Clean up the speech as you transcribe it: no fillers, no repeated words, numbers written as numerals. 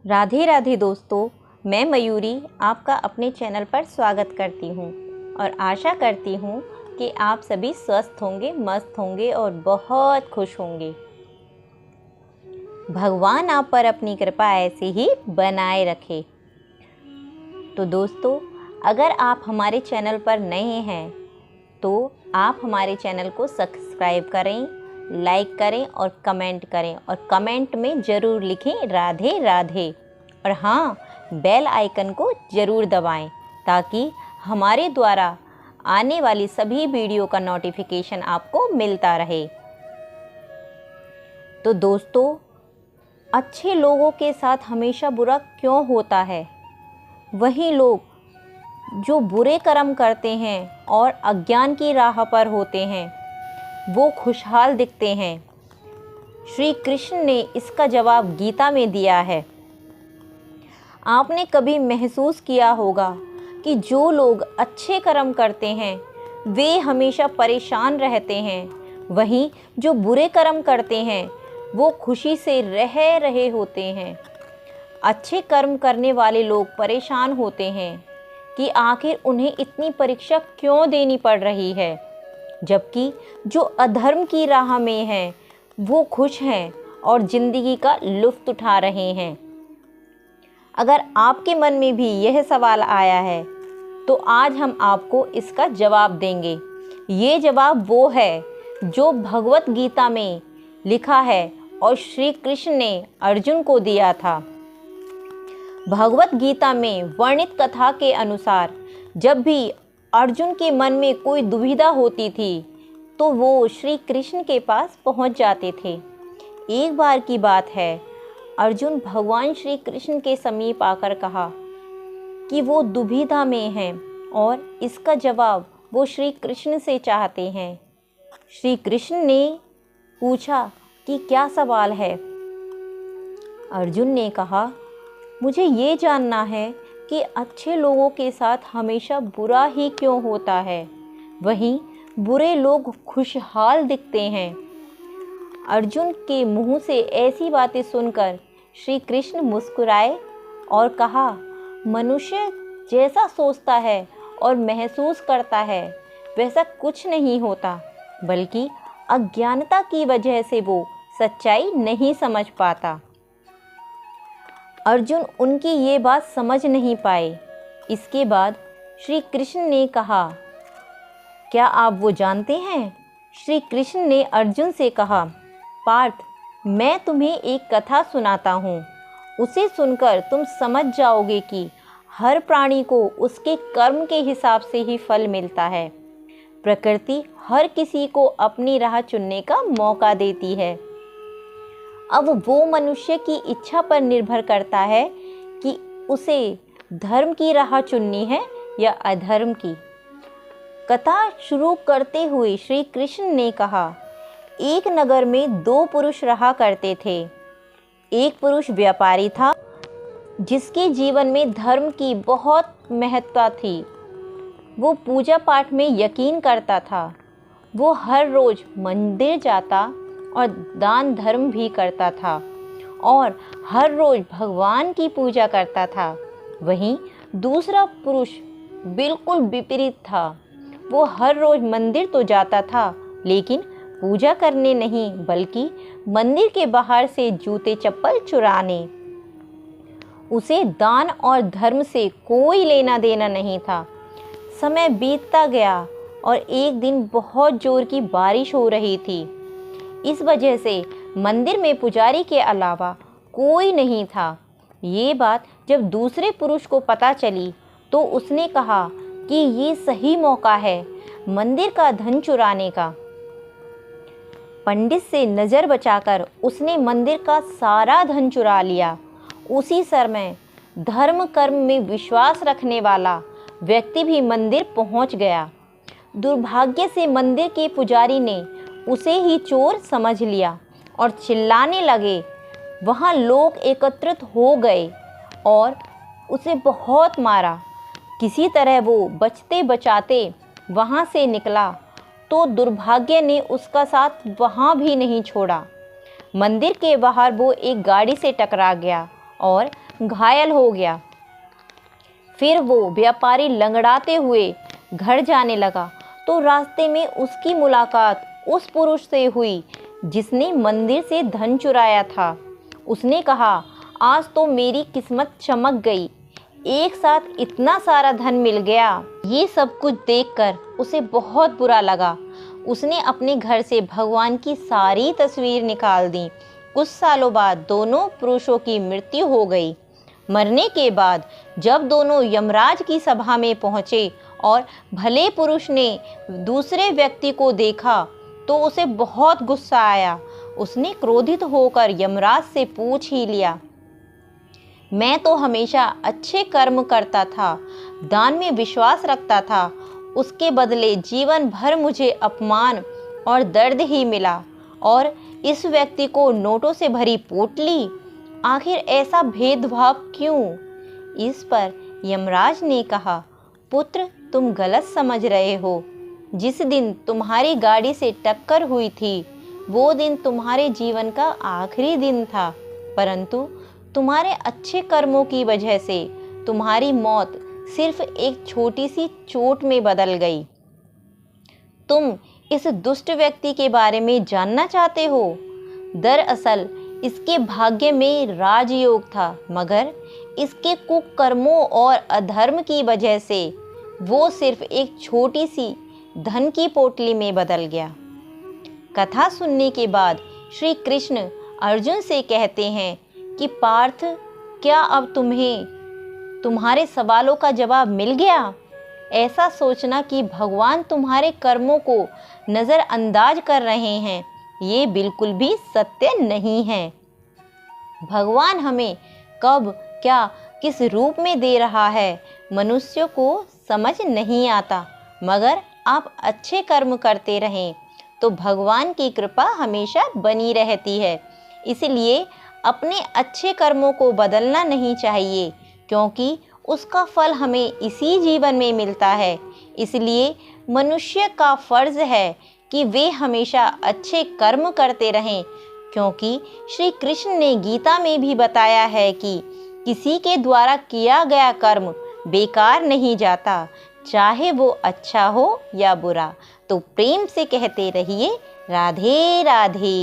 राधे राधे दोस्तों, मैं मयूरी आपका अपने चैनल पर स्वागत करती हूँ और आशा करती हूँ कि आप सभी स्वस्थ होंगे, मस्त होंगे और बहुत खुश होंगे। भगवान आप पर अपनी कृपा ऐसे ही बनाए रखे। तो दोस्तों, अगर आप हमारे चैनल पर नए हैं तो आप हमारे चैनल को सब्सक्राइब करें, लाइक करें और कमेंट करें और कमेंट में ज़रूर लिखें राधे राधे। और हाँ, बेल आइकन को ज़रूर दबाएं ताकि हमारे द्वारा आने वाली सभी वीडियो का नोटिफिकेशन आपको मिलता रहे। तो दोस्तों, अच्छे लोगों के साथ हमेशा बुरा क्यों होता है? वही लोग जो बुरे कर्म करते हैं और अज्ञान की राह पर होते हैं वो खुशहाल दिखते हैं। श्री कृष्ण ने इसका जवाब गीता में दिया है। आपने कभी महसूस किया होगा कि जो लोग अच्छे कर्म करते हैं वे हमेशा परेशान रहते हैं, वहीं जो बुरे कर्म करते हैं वो खुशी से रह रहे होते हैं। अच्छे कर्म करने वाले लोग परेशान होते हैं कि आखिर उन्हें इतनी परीक्षा क्यों देनी पड़ रही है, जबकि जो अधर्म की राह में हैं वो खुश हैं और ज़िंदगी का लुत्फ़ उठा रहे हैं। अगर आपके मन में भी यह सवाल आया है तो आज हम आपको इसका जवाब देंगे। ये जवाब वो है जो भगवत गीता में लिखा है और श्री कृष्ण ने अर्जुन को दिया था। भगवत गीता में वर्णित कथा के अनुसार जब भी अर्जुन के मन में कोई दुविधा होती थी तो वो श्री कृष्ण के पास पहुंच जाते थे। एक बार की बात है, अर्जुन भगवान श्री कृष्ण के समीप आकर कहा कि वो दुविधा में हैं और इसका जवाब वो श्री कृष्ण से चाहते हैं। श्री कृष्ण ने पूछा कि क्या सवाल है? अर्जुन ने कहा, मुझे ये जानना है कि अच्छे लोगों के साथ हमेशा बुरा ही क्यों होता है, वहीं बुरे लोग खुशहाल दिखते हैं। अर्जुन के मुंह से ऐसी बातें सुनकर श्री कृष्ण मुस्कुराए और कहा, मनुष्य जैसा सोचता है और महसूस करता है वैसा कुछ नहीं होता, बल्कि अज्ञानता की वजह से वो सच्चाई नहीं समझ पाता। अर्जुन उनकी ये बात समझ नहीं पाए। इसके बाद श्री कृष्ण ने कहा, क्या आप वो जानते हैं? श्री कृष्ण ने अर्जुन से कहा, पार्थ, मैं तुम्हें एक कथा सुनाता हूँ। उसे सुनकर तुम समझ जाओगे कि हर प्राणी को उसके कर्म के हिसाब से ही फल मिलता है। प्रकृति हर किसी को अपनी राह चुनने का मौका देती है। अब वो मनुष्य की इच्छा पर निर्भर करता है कि उसे धर्म की राह चुननी है या अधर्म की। कथा शुरू करते हुए श्री कृष्ण ने कहा, एक नगर में दो पुरुष रहा करते थे। एक पुरुष व्यापारी था जिसके जीवन में धर्म की बहुत महत्ता थी। वो पूजा पाठ में यकीन करता था। वो हर रोज़ मंदिर जाता और दान धर्म भी करता था और हर रोज़ भगवान की पूजा करता था। वहीं दूसरा पुरुष बिल्कुल विपरीत था। वो हर रोज़ मंदिर तो जाता था लेकिन पूजा करने नहीं, बल्कि मंदिर के बाहर से जूते चप्पल चुराने। उसे दान और धर्म से कोई लेना देना नहीं था। समय बीतता गया और एक दिन बहुत जोर की बारिश हो रही थी। इस वजह से मंदिर में पुजारी के अलावा कोई नहीं था। ये बात जब दूसरे पुरुष को पता चली तो उसने कहा कि ये सही मौका है मंदिर का धन चुराने का। पंडित से नज़र बचाकर उसने मंदिर का सारा धन चुरा लिया। उसी समय धर्म कर्म में विश्वास रखने वाला व्यक्ति भी मंदिर पहुंच गया। दुर्भाग्य से मंदिर के पुजारी ने उसे ही चोर समझ लिया और चिल्लाने लगे। वहाँ लोग एकत्रित हो गए और उसे बहुत मारा। किसी तरह वो बचते बचाते वहाँ से निकला तो दुर्भाग्य ने उसका साथ वहाँ भी नहीं छोड़ा। मंदिर के बाहर वो एक गाड़ी से टकरा गया और घायल हो गया। फिर वो व्यापारी लंगड़ाते हुए घर जाने लगा तो रास्ते में उसकी मुलाकात उस पुरुष से हुई जिसने मंदिर से धन चुराया था। उसने कहा, आज तो मेरी किस्मत चमक गई, एक साथ इतना सारा धन मिल गया। ये सब कुछ देखकर उसे बहुत बुरा लगा। उसने अपने घर से भगवान की सारी तस्वीर निकाल दी। कुछ सालों बाद दोनों पुरुषों की मृत्यु हो गई। मरने के बाद जब दोनों यमराज की सभा में पहुँचे और भले पुरुष ने दूसरे व्यक्ति को देखा तो उसे बहुत गुस्सा आया। उसने क्रोधित होकर यमराज से पूछ ही लिया, मैं तो हमेशा अच्छे कर्म करता था, दान में विश्वास रखता था, उसके बदले जीवन भर मुझे अपमान और दर्द ही मिला, और इस व्यक्ति को नोटों से भरी पोटली, आखिर ऐसा भेदभाव क्यों? इस पर यमराज ने कहा, पुत्र, तुम गलत समझ रहे हो। जिस दिन तुम्हारी गाड़ी से टक्कर हुई थी वो दिन तुम्हारे जीवन का आखिरी दिन था, परंतु तुम्हारे अच्छे कर्मों की वजह से तुम्हारी मौत सिर्फ एक छोटी सी चोट में बदल गई। तुम इस दुष्ट व्यक्ति के बारे में जानना चाहते हो? दरअसल इसके भाग्य में राजयोग था, मगर इसके कुकर्मों और अधर्म की वजह से वो सिर्फ एक छोटी सी धन की पोटली में बदल गया। कथा सुनने के बाद श्री कृष्ण अर्जुन से कहते हैं कि पार्थ, क्या अब तुम्हें तुम्हारे सवालों का जवाब मिल गया? ऐसा सोचना कि भगवान तुम्हारे कर्मों को नज़रअंदाज कर रहे हैं, ये बिल्कुल भी सत्य नहीं है। भगवान हमें कब, क्या, किस रूप में दे रहा है, मनुष्यों को समझ नहीं आता, मगर आप अच्छे कर्म करते रहें तो भगवान की कृपा हमेशा बनी रहती है। इसलिए अपने अच्छे कर्मों को बदलना नहीं चाहिए, क्योंकि उसका फल हमें इसी जीवन में मिलता है। इसलिए मनुष्य का फर्ज है कि वे हमेशा अच्छे कर्म करते रहें, क्योंकि श्री कृष्ण ने गीता में भी बताया है कि किसी के द्वारा किया गया कर्म बेकार नहीं जाता, चाहे वो अच्छा हो या बुरा। तो प्रेम से कहते रहिए, राधे राधे।